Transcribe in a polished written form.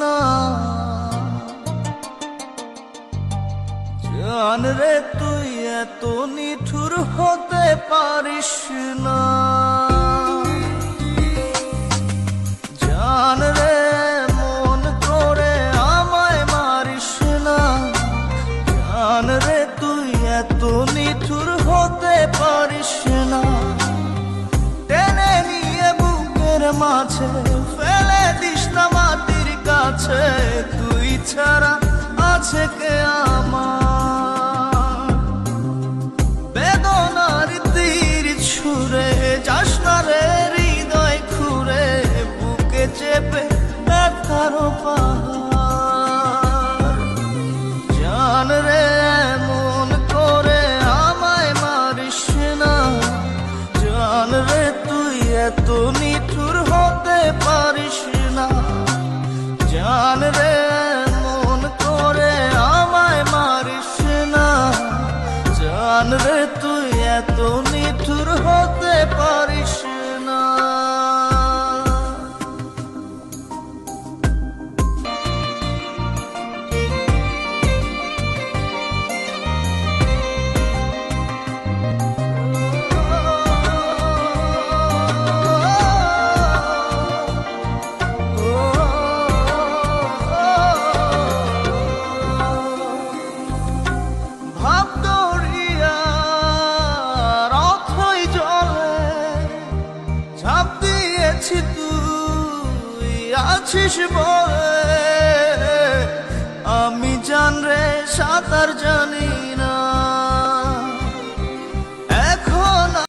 না। জান রে তুই এত নিঠুর হতে পারিস না। জান রে মন করে আমায় মারিস না। জান রে তুই এত নিঠুর হতে পারিস না। টেনে নিয়ে বুকের মাঝে ফেলে দিস না মাটির কাছে। তুই ছাড়া আছে কে আমার? বেদনার তীর ছুঁড়ে যাস না রে হৃদয় খুঁড়ে, বুকে চেপে ব্যথারও পাহাড়। জান রে মন করে আমায় মারিস না। জান রে তুই এত নিঠুর হতে পারিস না। জান রে মন করে আমায় মারিস না। জান রে তুই এত নিঠুর হতে পারিস না। তুই আছিস বলে আমি জান রে সাঁতার জানি